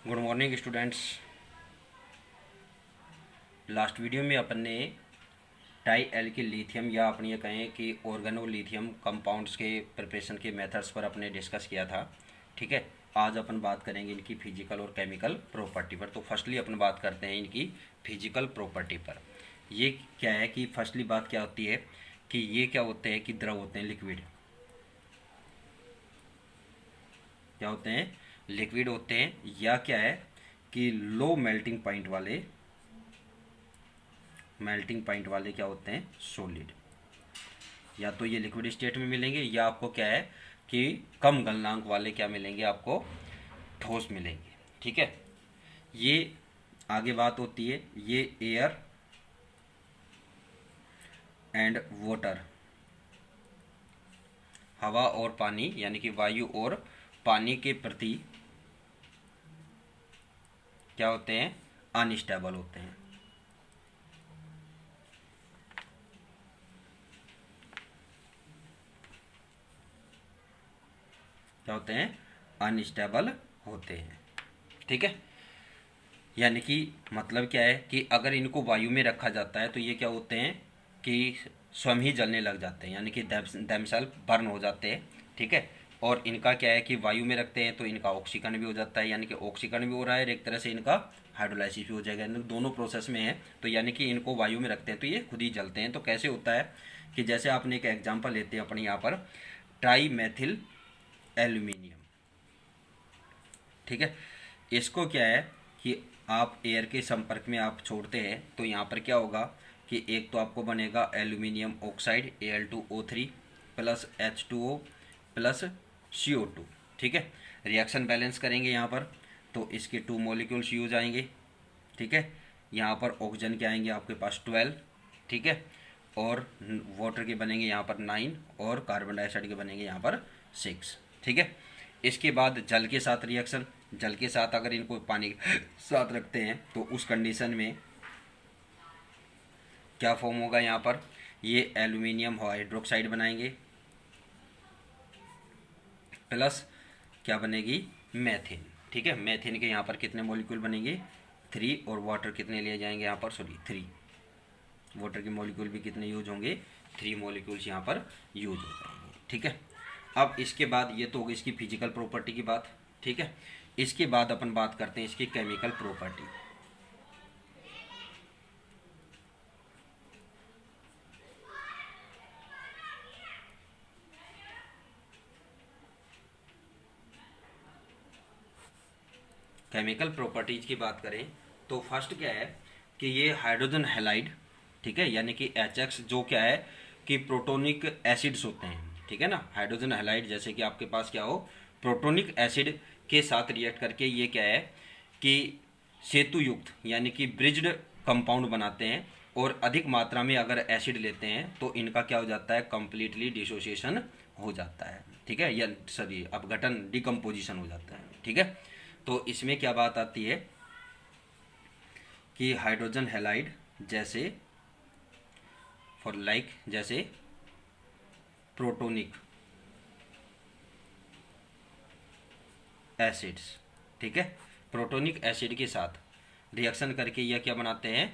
Good morning students. Last video में अपन ने tie alkyl lithium या अपन ये कहें कि ऑर्गेनो लिथियम कंपाउंड्स के प्रिपरेशन के मेथड्स पर अपने डिस्कस किया था। ठीक है, आज अपन बात करेंगे इनकी फिजिकल और केमिकल प्रॉपर्टी पर। तो फर्स्टली अपन बात करते हैं इनकी फिजिकल प्रॉपर्टी पर। ये क्या है कि फर्स्टली बात क्या होती है कि ये क्या होते हैं कि द्रव होते हैं, लिक्विड। क्या होते हैं? लिक्विड होते हैं। या क्या है कि लो मेल्टिंग पॉइंट वाले क्या होते हैं, सॉलिड। या तो ये लिक्विड स्टेट में मिलेंगे या आपको क्या है कि कम गलनांक वाले क्या मिलेंगे, आपको ठोस मिलेंगे। ठीक है, ये आगे बात होती है, ये एयर एंड वाटर, हवा और पानी यानी कि वायु और पानी के प्रति क्या होते हैं, अनस्टेबल होते हैं। क्या होते हैं? अनस्टेबल होते हैं। ठीक है, यानी कि मतलब क्या है कि अगर इनको वायु में रखा जाता है तो ये क्या होते हैं कि स्वयं ही जलने लग जाते हैं, यानी कि देमसेल्फ बर्न हो जाते हैं। ठीक है, और इनका क्या है कि वायु में रखते हैं तो इनका ऑक्सीकरण भी हो जाता है, यानी कि ऑक्सीकरण भी हो रहा है और एक तरह से इनका हाइड्रोलाइसिस भी हो जाएगा। दोनों प्रोसेस में है। तो यानी कि इनको वायु में रखते हैं तो ये खुद ही जलते हैं। तो कैसे होता है कि जैसे आपने एक एग्जाम्पल लेते हैं अपने यहाँ पर, ट्राई मैथिल एल्यूमिनियम। ठीक है, इसको क्या है कि आप एयर के संपर्क में आप छोड़ते हैं तो यहाँ पर क्या होगा कि एक तो आपको बनेगा aluminium oxide Al2O3 plus H2O plus CO2। ठीक है, रिएक्शन बैलेंस करेंगे यहाँ पर तो इसके 2 मॉलिक्यूल्स यूज आएंगे। ठीक है, यहाँ पर ऑक्सीजन के आएंगे आपके पास 12। ठीक है, और वाटर के बनेंगे यहाँ पर 9 और कार्बन डाइऑक्साइड के बनेंगे यहाँ पर 6। ठीक है, इसके बाद जल के साथ रिएक्शन, जल के साथ अगर इनको पानी के साथ रखते हैं तो उस कंडीशन में क्या फॉर्म होगा, यहाँ पर ये एल्यूमिनियम हाइड्रोक्साइड बनाएंगे प्लस क्या बनेगी, मैथिन। ठीक है, मैथिन के यहाँ पर कितने मॉलिक्यूल बनेंगे, 3, और वाटर कितने लिए जाएंगे यहाँ पर, सॉरी 3। वाटर के मॉलिक्यूल भी कितने यूज होंगे, 3 मॉलिक्यूल्स यहाँ पर यूज हो जाएंगे। ठीक है, अब इसके बाद ये तो होगी इसकी फिजिकल प्रॉपर्टी की बात। ठीक है, इसके बाद अपन बात करते हैं इसकी केमिकल प्रॉपर्टी। केमिकल प्रॉपर्टीज की बात करें तो फर्स्ट क्या है कि ये हाइड्रोजन हैलाइड, ठीक है, यानी कि HX जो क्या है कि प्रोटोनिक एसिड्स होते हैं। ठीक है ना, हाइड्रोजन हैलाइड जैसे कि आपके पास क्या हो, प्रोटोनिक एसिड के साथ रिएक्ट करके ये क्या है कि सेतु युक्त यानी कि ब्रिज्ड कंपाउंड बनाते हैं। और अधिक मात्रा में अगर एसिड लेते हैं तो इनका क्या हो जाता है, कंप्लीटली डिसोसिएशन हो जाता है। ठीक है, या सॉरी अपघटन, डिकम्पोजिशन हो जाता है। ठीक है, तो इसमें क्या बात आती है कि हाइड्रोजन हैलाइड जैसे फॉर लाइक जैसे प्रोटोनिक एसिड्स, ठीक है, प्रोटोनिक एसिड के साथ रिएक्शन करके यह क्या बनाते हैं,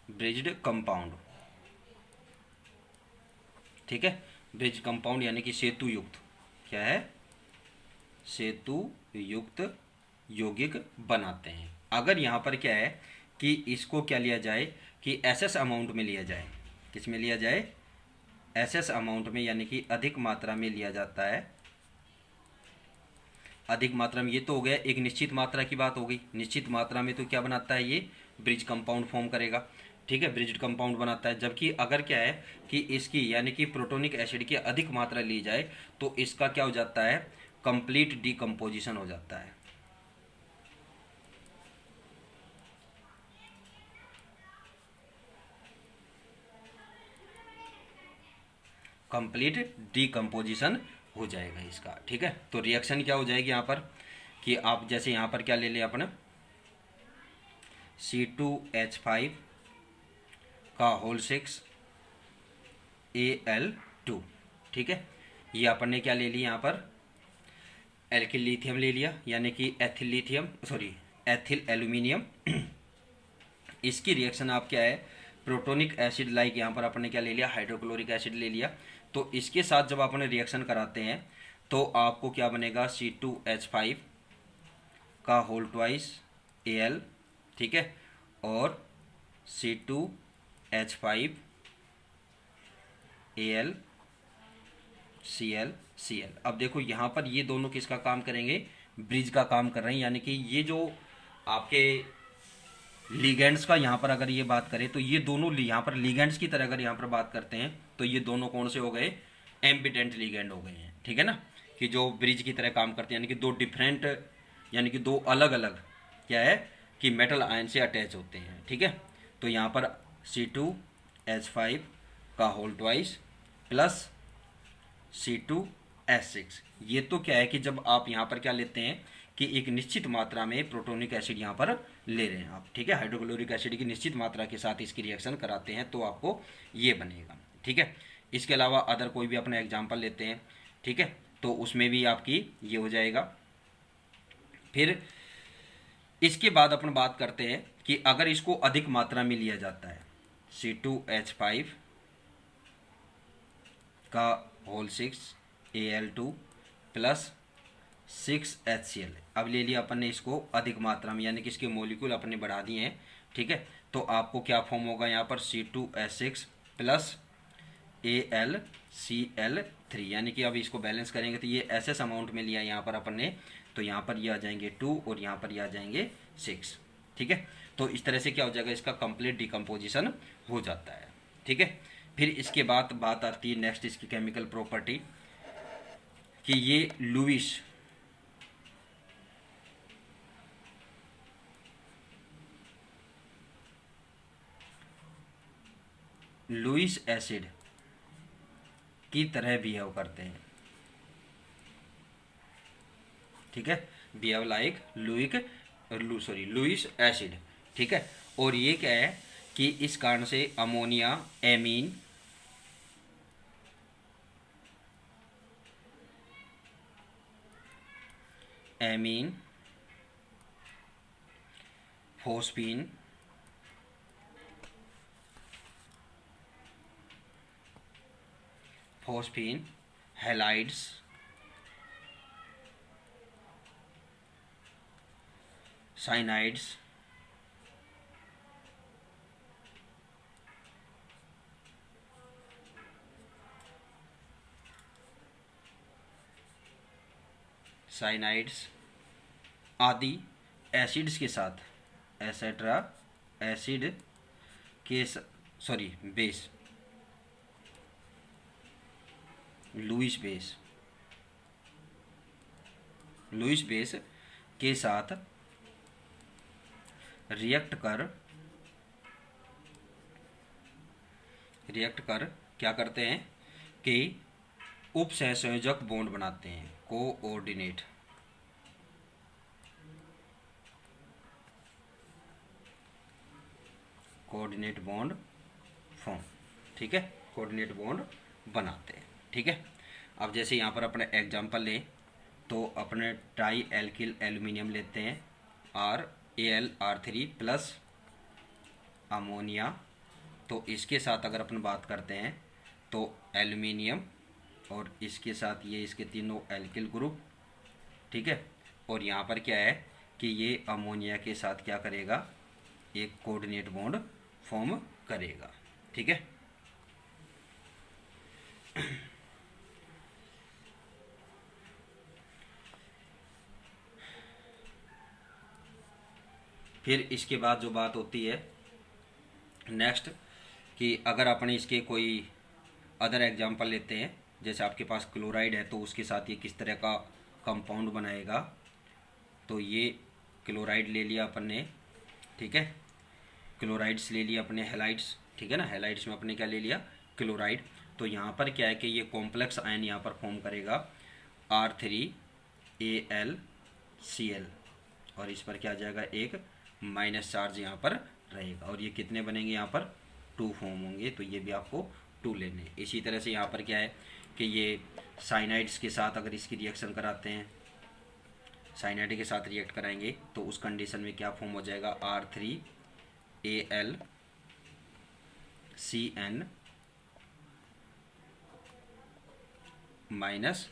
ब्रिज्ड कंपाउंड। ठीक है, ब्रिज कंपाउंड यानी कि सेतु युक्त, क्या है, सेतु युक्त यौगिक बनाते हैं। अगर यहाँ पर क्या है कि इसको क्या लिया जाए कि एसएस अमाउंट में लिया जाए, किस में लिया जाए, एसएस अमाउंट में, यानी कि अधिक मात्रा में लिया जाता है। अधिक मात्रा में, ये तो हो गया एक निश्चित मात्रा की बात हो गई। निश्चित मात्रा में तो क्या बनाता है, ये ब्रिज कंपाउंड फॉर्म करेगा। ठीक है, ब्रिज्ड कंपाउंड बनाता है। जबकि अगर क्या है कि इसकी यानी कि प्रोटोनिक एसिड की अधिक मात्रा ली जाए तो इसका क्या हो जाता है, कंप्लीट डिकम्पोजिशन हो जाता है। कंप्लीट डिकम्पोजिशन हो जाएगा इसका। ठीक है, तो रिएक्शन क्या हो जाएगी यहाँ पर कि आप जैसे यहाँ पर क्या ले लें अपना C2H5 का होल 6 Al2। ठीक है, ये अपन ने क्या ले लिया यहाँ पर, एल्किल लिथियम ले लिया, यानी कि ethyl lithium, sorry ethyl aluminium. इसकी रिएक्शन आप क्या है, प्रोटोनिक एसिड लाइक यहाँ पर अपन ने क्या ले लिया, हाइड्रोक्लोरिक एसिड ले लिया। तो इसके साथ जब अपन रिएक्शन कराते हैं तो आपको क्या बनेगा, C2H5 का होल ट्वाइस Al, ठीक है, और C2H5 Al Cl। अब देखो यहाँ पर ये दोनों किसका काम करेंगे, ब्रिज का काम कर रहे हैं, यानी कि ये जो आपके लिगेंड्स का यहाँ पर अगर ये बात करें तो ये दोनों यहाँ पर लिगेंड्स की तरह अगर यहाँ पर बात करते हैं तो ये दोनों कौन से हो गए, एम्बिडेंट लिगेंड हो गए हैं, ठीक है ना, कि जो ब्रिज की तरह काम करते हैं, यानी कि दो डिफरेंट, यानी कि दो अलग अलग क्या है कि मेटल आयन से अटैच होते हैं, ठीक है। तो यहाँ पर C2H5 का होल ट्वाइस प्लस C2H6, ये तो क्या है कि जब आप यहाँ पर क्या लेते हैं कि एक निश्चित मात्रा में प्रोटोनिक एसिड यहाँ पर ले रहे हैं आप, ठीक है, हाइड्रोक्लोरिक एसिड की निश्चित मात्रा के साथ इसकी रिएक्शन कराते हैं तो आपको ये बनेगा, ठीक है। इसके अलावा अदर कोई भी अपना एग्जांपल लेते हैं, ठीक है, तो उसमें भी आपकी ये हो जाएगा। फिर इसके बाद अपन बात करते हैं कि अगर इसको अधिक मात्रा में लिया जाता है, C2H5 का होल 6 Al2 प्लस 6HCl, अब ले लिया अपन ने इसको अधिक मात्रा में, यानी कि इसके मोलिक्यूल अपन ने बढ़ा दिए हैं, ठीक है। तो आपको क्या फॉर्म होगा यहाँ पर, C2H6 प्लस AlCl3, यानी कि अब इसको बैलेंस करेंगे तो ये ऐसे अमाउंट में लिया यहाँ पर अपन ने, तो यहाँ पर ये आ जाएंगे 2 और यहाँ पर ये आ जाएंगे 6, ठीक है। तो इस तरह से क्या हो जाएगा, इसका कंप्लीट डिकम्पोजिशन हो जाता है, ठीक है। फिर इसके बाद बात आती है नेक्स्ट इसकी केमिकल प्रॉपर्टी, कि ये लुईस एसिड की तरह बिहेव करते हैं, ठीक है, बिहेव लाइक लुईस एसिड, ठीक है। और ये क्या है कि इस कारण से ammonia amine phosphine halides cyanides आदि एसिड्स के साथ, एसेट्रा एसिड के बेस, लुईस बेस के साथ रिएक्ट कर क्या करते हैं कि उपसहसंयोजक बॉन्ड बनाते हैं, कोऑर्डिनेट बॉन्ड फॉर्म, ठीक है, कोऑर्डिनेट बॉन्ड बनाते हैं, ठीक है। अब जैसे यहाँ पर अपने एग्जांपल लें तो अपने ट्राई एल्किल एल्यूमिनियम लेते हैं, AlR3 प्लस अमोनिया, तो इसके साथ अगर अपन बात करते हैं तो एल्यूमिनियम और इसके साथ ये इसके तीनों एल्किल ग्रुप, ठीक है। और यहाँ पर क्या है कि ये अमोनिया के साथ क्या करेगा, एक कोऑर्डिनेट बॉन्ड फॉर्म करेगा, ठीक है। फिर इसके बाद जो बात होती है नेक्स्ट, कि अगर अपने इसके कोई अदर एग्जांपल लेते हैं, जैसे आपके पास क्लोराइड है तो उसके साथ ये किस तरह का कंपाउंड बनाएगा, तो ये क्लोराइड ले लिया अपन ने, ठीक है, क्लोराइड्स ले लिया अपने हैलाइड्स, ठीक है ना, हैलाइड्स में अपने क्या ले लिया, क्लोराइड। तो यहाँ पर क्या है कि ये कॉम्प्लेक्स आयन यहाँ पर फॉर्म करेगा R3AlCl, और इस पर क्या आ जाएगा, एक माइनस चार्ज यहाँ पर रहेगा, और ये कितने बनेंगे, यहाँ पर 2 फॉर्म होंगे, तो ये भी आपको 2 लेने। इसी तरह से यहाँ पर क्या है कि ये साइनाइड्स के साथ अगर इसकी रिएक्शन कराते हैं, साइनाइड के साथ रिएक्ट कराएंगे तो उस कंडीशन में क्या फॉर्म हो जाएगा, R3Al CN माइनस,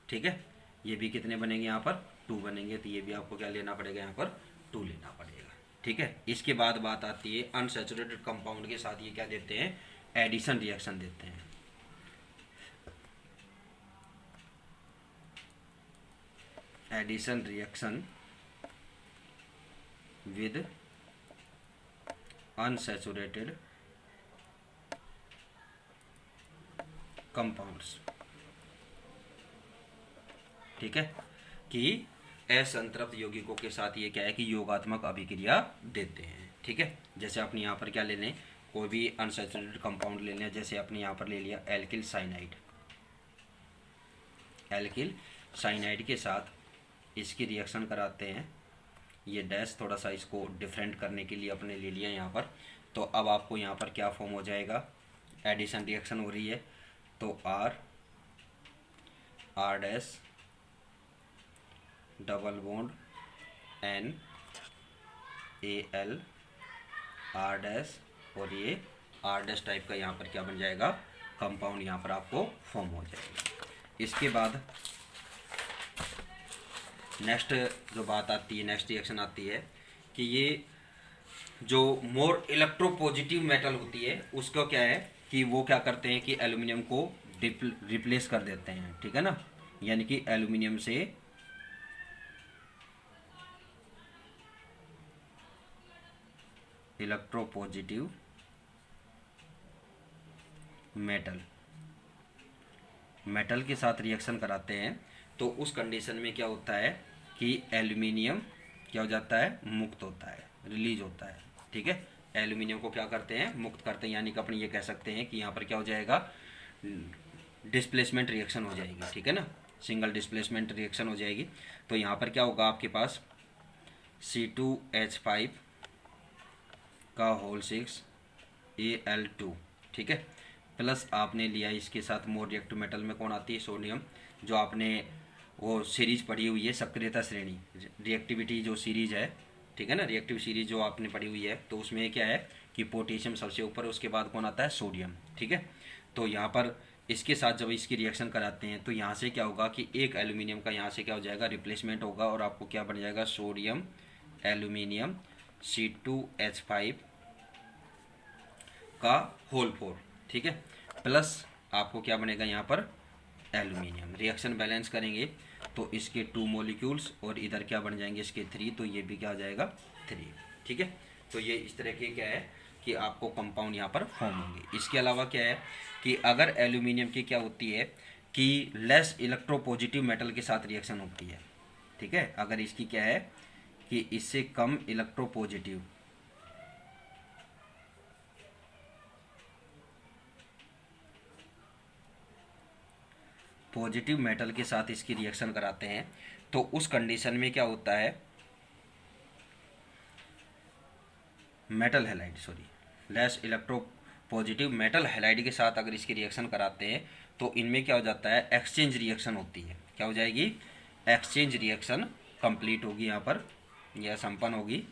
ठीक है। ये भी कितने बनेंगे यहाँ पर, 2 बनेंगे, तो ये भी आपको क्या लेना पड़ेगा, यहाँ पर 2 लेना पड़ेगा, ठीक है। इसके बाद बात आती है अनसैचुरेटेड कंपाउंड के साथ ये क्या देते हैं, एडिशन रिएक्शन देते हैं। Addition reaction with unsaturated compounds, ठीक है, कि असंतृप्त यौगिकों के साथ ये क्या है कि योगात्मक अभिक्रिया देते हैं, ठीक है। जैसे अपने यहाँ पर क्या ले लें, कोई भी अनसैचुरेटेड कंपाउंड ले लें, जैसे अपने यहाँ पर ले लिया एल्किल साइनाइड। एल्किल साइनाइड के साथ इसकी रिएक्शन कराते हैं, ये डैश थोड़ा सा इसको डिफरेंट करने के लिए अपने ले लिया यहाँ पर। तो अब आपको यहाँ पर क्या फॉर्म हो जाएगा, एडिशन रिएक्शन हो रही है, तो R dash double bond N Al R dash, और ये R डैश टाइप का यहाँ पर क्या बन जाएगा, कंपाउंड यहाँ पर आपको फॉर्म हो जाएगा। इसके बाद नेक्स्ट जो बात आती है, नेक्स्ट रिएक्शन आती है कि ये जो मोर इलेक्ट्रोपॉजिटिव मेटल होती है उसको क्या है कि वो क्या करते हैं कि एल्यूमिनियम को रिप्लेस कर देते हैं, ठीक है ना। यानी कि एल्यूमिनियम से इलेक्ट्रोपॉजिटिव मेटल के साथ रिएक्शन कराते हैं, तो उस कंडीशन में क्या होता है कि एल्यूमिनियम क्या हो जाता है, मुक्त होता है, रिलीज होता है, ठीक है। एल्यूमिनियम को क्या करते हैं, मुक्त करते हैं, यानी कि अपने ये कह सकते हैं कि यहाँ पर क्या हो जाएगा, डिस्प्लेसमेंट रिएक्शन हो जाएगी, ठीक है ना, सिंगल डिस्प्लेसमेंट रिएक्शन हो जाएगी। तो यहाँ पर क्या होगा आपके पास C2H5 का होल 6 Al2, ठीक है, प्लस आपने लिया इसके साथ मोर रिएक्टिव मेटल में कौन आती है, सोडियम, जो आपने वो सीरीज पढ़ी हुई है सक्रियता श्रेणी, रिएक्टिविटी जो सीरीज है, ठीक है ना, रिएक्टिव सीरीज जो आपने पढ़ी हुई है, तो उसमें क्या है कि पोटेशियम सबसे ऊपर, उसके बाद कौन आता है, सोडियम, ठीक है। तो यहाँ पर इसके साथ जब इसकी रिएक्शन कराते हैं तो यहाँ से क्या होगा कि एक एल्यूमिनियम का यहाँ से क्या हो जाएगा, रिप्लेसमेंट होगा, और आपको क्या बन जाएगा, सोडियम एल्यूमिनियम C2H5 का होल 4, ठीक है, प्लस आपको क्या बनेगा यहाँ पर एल्यूमिनियम। रिएक्शन बैलेंस करेंगे तो इसके 2 मॉलिक्यूल्स और इधर क्या बन जाएंगे, इसके 3, तो ये भी क्या हो जाएगा 3, ठीक है। तो ये इस तरह के क्या है कि आपको कंपाउंड यहाँ पर फॉर्म होंगे। इसके अलावा क्या है कि अगर एल्यूमिनियम की क्या होती है कि लेस इलेक्ट्रोपॉजिटिव मेटल के साथ रिएक्शन होती है, ठीक है, अगर इसकी क्या है कि इससे कम इलेक्ट्रोपॉजिटिव पॉजिटिव मेटल के साथ इसकी रिएक्शन कराते हैं, तो उस कंडीशन में क्या होता है, metal halide, less electropositive metal halide के साथ अगर इसकी रिएक्शन कराते हैं तो इनमें क्या हो जाता है, एक्सचेंज रिएक्शन होती है, क्या हो जाएगी, एक्सचेंज रिएक्शन कंप्लीट होगी, यहाँ पर यह संपन्न होगी,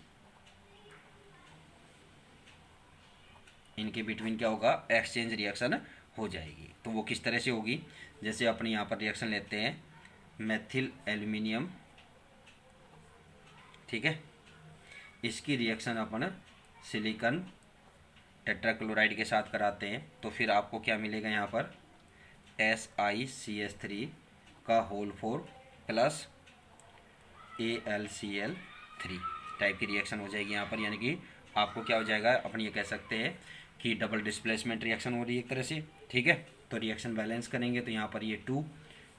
इनके बिटवीन क्या होगा, एक्सचेंज रिएक्शन हो जाएगी। तो वो किस तरह से होगी, जैसे अपने यहाँ पर रिएक्शन लेते हैं मेथिल एल्यूमिनियम, ठीक है, इसकी रिएक्शन अपन सिलिकॉन टेट्राक्लोराइड के साथ कराते हैं, तो फिर आपको क्या मिलेगा यहाँ पर SiCH3 का होल 4 प्लस AlCl3 टाइप की रिएक्शन हो जाएगी यहाँ पर। यानी कि आपको क्या हो जाएगा, अपन ये कह सकते हैं कि डबल डिस्प्लेसमेंट रिएक्शन हो रही है एक तरह से, ठीक है। तो रिएक्शन बैलेंस करेंगे तो यहाँ पर ये 2,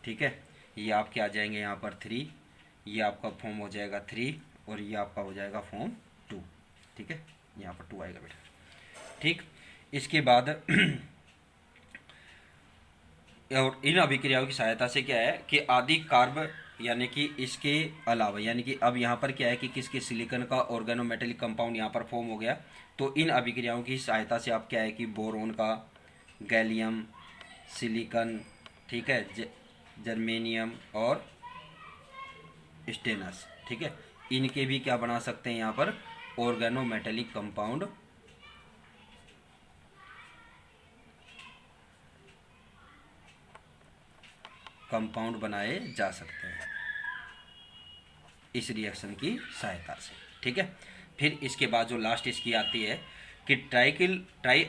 ठीक है, ये आपके आ जाएंगे यहाँ पर 3, ये आपका फॉर्म हो जाएगा 3, और ये आपका हो जाएगा फॉर्म 2, ठीक है, यहाँ पर 2 आएगा बेटा, ठीक। इसके बाद और इन अभिक्रियाओं की सहायता से क्या है कि आदि कार्ब, यानी कि इसके अलावा, यानी कि अब यहाँ पर क्या है कि किसके सिलिकॉन का ऑर्गेनोमेटेलिक कंपाउंड यहाँ पर फॉर्म हो गया, तो इन अभिक्रियाओं की सहायता से आप क्या है कि बोरोन का, गैलियम, सिलिकॉन, ठीक है, जर्मेनियम और स्टेनस, ठीक है, इनके भी क्या बना सकते हैं यहाँ पर ऑर्गेनोमेटेलिक कंपाउंड बनाए जा सकते हैं इस रिएक्शन की सहायता से, ठीक है। फिर इसके बाद जो लास्ट इसकी आती है कि ट्राई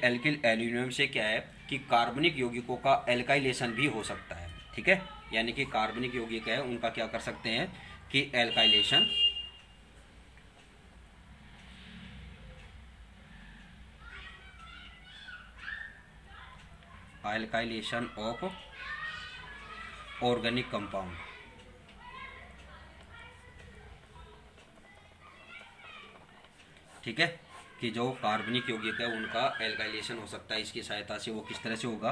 एल्किल एल्यूमिनियम से क्या है कि कार्बनिक यौगिकों का एल्काइलेशन भी हो सकता है, ठीक है, यानी कि कार्बनिक यौगिक है उनका क्या कर सकते हैं कि एल्काइलेशन ऑफ ऑर्गेनिक कंपाउंड, ठीक है, कि जो कार्बनिक यौगिक है उनका एल्काइलेशन हो सकता है इसकी सहायता से। वो किस तरह से होगा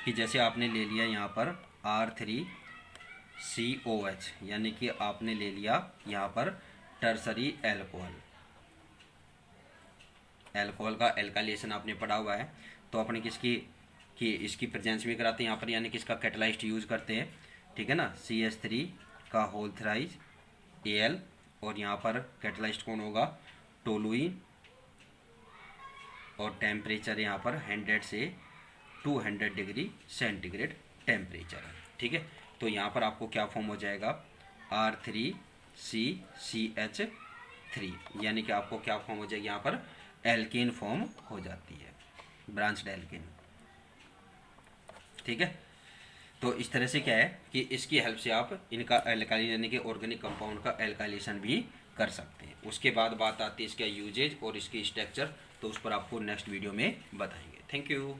कि जैसे आपने ले लिया यहाँ पर R3COH, यानी कि आपने ले लिया यहाँ पर टर्सरी एल्कोहल का एल्काइलेशन आपने पढ़ा हुआ है, तो अपने इसकी प्रेजेंस में कराते हैं यहाँ पर, यानी कि इसका कैटलाइस्ट यूज करते हैं, ठीक है ना, CH3 का होल थ्राइज Al, और यहाँ पर कैटलाइस्ट कौन होगा टोलुइन, और टेम्परेचर यहाँ पर 100 से 200 डिग्री सेंटीग्रेड टेम्परेचर है, ठीक है। तो यहाँ पर आपको क्या फॉर्म हो जाएगा R3CCH3, यानी कि आपको क्या फॉर्म हो जाएगी यहाँ पर एल्केन फॉर्म हो जाती है, ब्रांच्ड एल्केन, ठीक है। तो इस तरह से क्या है कि इसकी हेल्प से आप इनका एल्काइल यानी कि ऑर्गेनिक कंपाउंड का एल्काइलेशन भी कर सकते हैं। उसके बाद बात आती है इसका यूजेज और इसकी स्ट्रक्चर, तो उस पर आपको नेक्स्ट वीडियो में बताएंगे। Thank you.